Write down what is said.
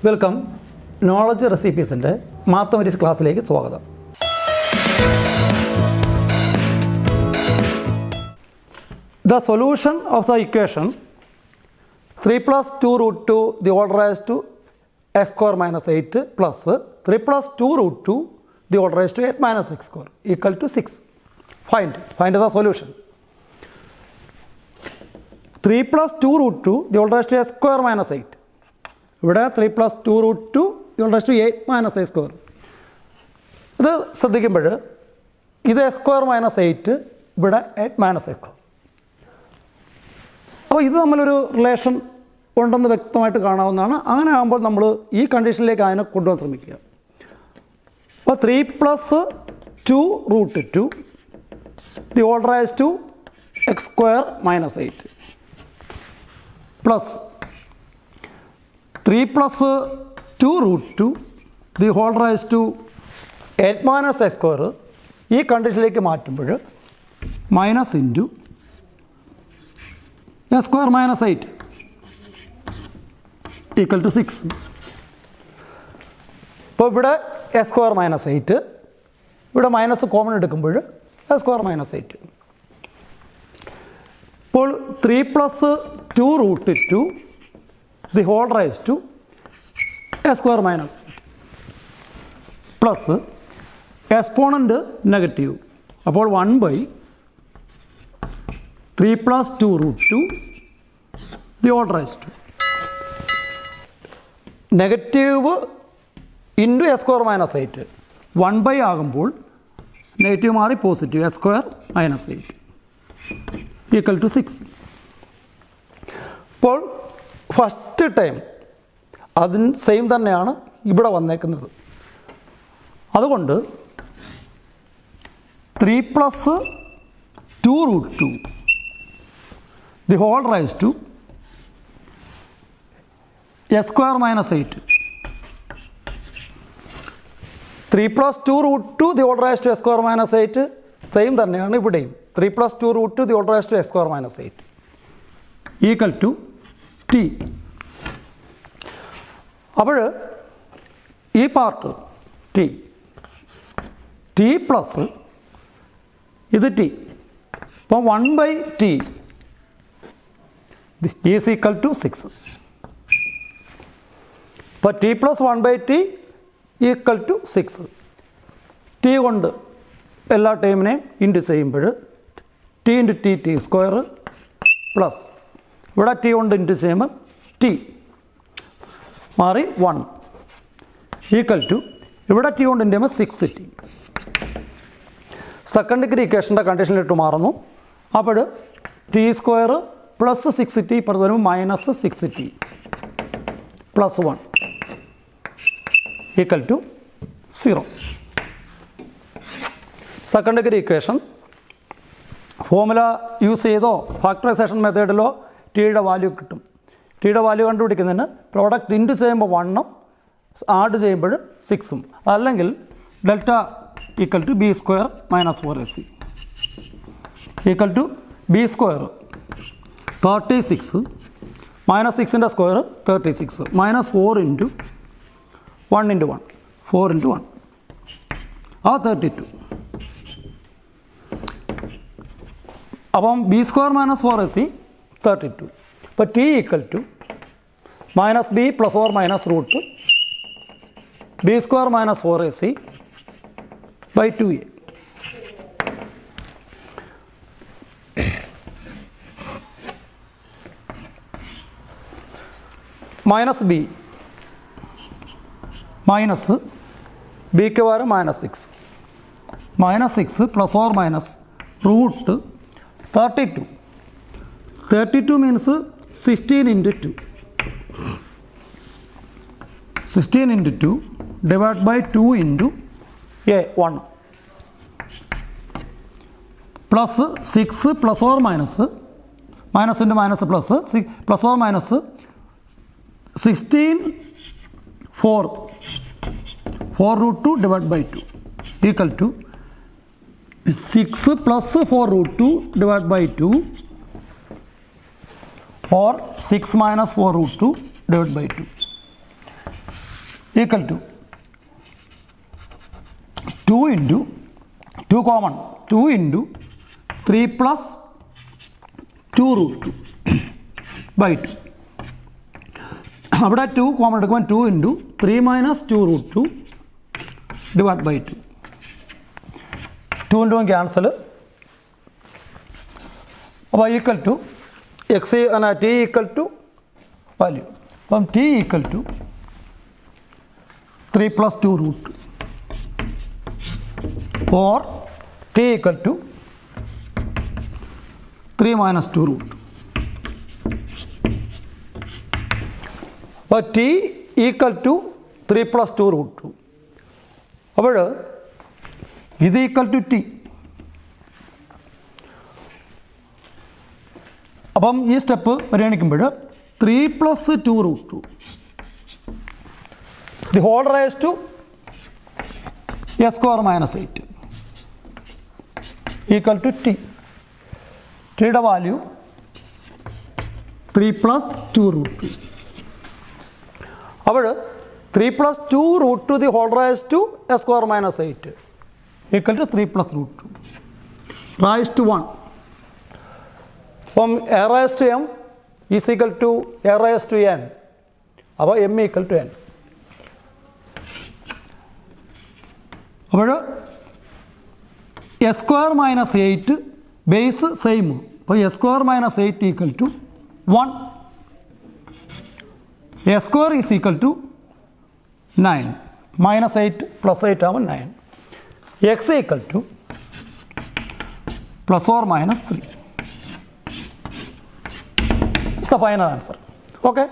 Welcome. Knowledge റെസിപ്പീസിൻ്റെ mathematics ക്ലാസ്സിലേക്ക് സ്വാഗതം. The solution of the equation 3 plus 2 root 2 the whole raised to x square minus 8 plus 3 plus 2 root 2 the whole raised to 8 minus x square equal to 6. Find the solution. 3 plus 2 root 2 the whole raised to x square minus 8. ഇവിടെ 3 plus 2 root 2 the whole raised to 8 minus x square. ഇത് ശ്രദ്ധിക്കുമ്പോൾ ഇത് x square minus 8 ഇവിടെ 8 minus x square. അപ്പോൾ ഇത് തമ്മിലൊരു relation ഉണ്ടെന്ന് വ്യക്തമായിട്ട് കാണാവുന്നതാണ്. അങ്ങനെ ആകുമ്പോൾ നമ്മൾ ഈ കണ്ടീഷനിലേക്ക് അതിനെ കൊണ്ടുപോകാൻ ശ്രമിക്കുക. അപ്പോൾ 3 plus 2 root 2 the whole raise to x square minus 8 plus 3 plus 2 root 2 the whole raise to 8 minus x square ഈ കണ്ടീഷനിലേക്ക് മാറ്റുമ്പോൾ minus into x square minus 8 equal to 6. അപ്പോൾ ഇവിടെ x square minus 8 ഇവിടെ മൈനസ് കോമൺ എടുക്കുമ്പോൾ x square minus 8. ഇപ്പോൾ 3 plus 2 root 2 the whole raise to x square minus 8 plus exponent negative. അപ്പോൾ 1/3 plus 2 root 2 the whole raised to negative into S square minus 8 1/, ആകുമ്പോൾ negative മാറി positive S square minus 8 equal to 6. ഇപ്പോൾ first time അതിന് same തന്നെയാണ് ഇവിടെ വന്നേക്കുന്നത്. അതുകൊണ്ട് 3 plus 2 root 2 the whole raised to x square minus 8. 3 plus 2 root 2 the whole raised to x square minus 8 same തന്നെയാണ് ഇവിടെയും. 3 plus 2 root 2 the whole raised to x square minus 8 equal to t. അപ്പോൾ ഈ part t plus ഇത് t. അപ്പോൾ 1/t is equal to 6. അപ്പോൾ t plus 1/t equal to 6. T കൊണ്ട് എല്ലാ ടൈമിനെയും ഇൻറ്റു ചെയ്യുമ്പോൾ T into T square plus ഇവിടെ ടി കൊണ്ട് ഇൻറ്റു ചെയ്യുമ്പോൾ ടി മാറി 1 ഈക്വൽ ടു ഇവിടെ ടി കൊണ്ട് ഇൻറ്റു ചെയ്യുമ്പോൾ 6t. സെക്കൻഡ് ഡിഗ്രി ഇക്വേഷൻ്റെ കണ്ടീഷനിലിട്ട് മാറുന്നു. അപ്പോൾ ടി സ്ക്വയർ പ്ലസ് 6t ഇപ്പുറത്ത് വരുമ്പോൾ minus 6t plus 1 equal to 0. Second degree equation formula use ചെയ്തോ ഫാക്ടറൈസേഷൻ മെത്തേഡിലോ ടിയുടെ വാല്യൂ കിട്ടും. ടിയുടെ വാല്യൂ കണ്ടുപിടിക്കുന്നതിന് പ്രോഡക്റ്റ് ഇൻറ്റു ചെയ്യുമ്പോൾ 1ഉം ആഡ് ചെയ്യുമ്പോൾ 6ഉം, അല്ലെങ്കിൽ delta equal to B square minus 4ac equal to B square 36 minus 6ൻ്റെ square 36 minus 4 into 1 into 1 4 into 1 ആ 32. അപ്പം ബി സ്ക്വയർ മൈനസ് 4ac 32. അപ്പോൾ T equal to minus B plus or minus root B square minus 4ac by 2a. Minus B minus ബിക്ക് പകരം minus 6 plus or minus root 32 means 16 into 2 divide by 2 into a 1 plus 6 plus or minus minus into minus plus plus or minus 16 4 root 2 divided by 2 equal to 6 plus 4 root 2 divided by 2 or 6 minus 4 root 2 divided by 2. equal to 2 into 2 common 2 into 3 plus 2 root 2 by 2. അവിടെ 2 common എടുക്കുമ്പോൾ 2 into 3 minus 2 root 2 divide by 2. 2 into cancel. അപ്പോൾ equal to X T equal to value. അപ്പം T equal to 3 plus 2 root 2 or T equal to 3 minus 2 root 2. അപ്പോൾ T equal to 3 plus 2 root 2. അപ്പോൾ ഇത് equal to T. അപ്പം ഈ step പരിഗണിക്കുമ്പോൾ 3 plus 2 root 2 the whole raise to A square minus 8 equal to T. ടിയുടെ value 3 plus 2 root 2. അപ്പോൾ 3 plus 2 root 2 the whole raise to A square minus 8 equal to 3 plus root 2 raise to 1. അപ്പം A raise to M is equal to A raise to N. അപ്പോൾ M equal to N. അപ്പോൾ A square minus 8 base same. അപ്പോൾ A square minus 8 equal to 1. A square is equal to 9. Minus 8 plus 8 ആവുമ്പോൾ 9. X equal to plus or minus 3. It's the final answer. Okay.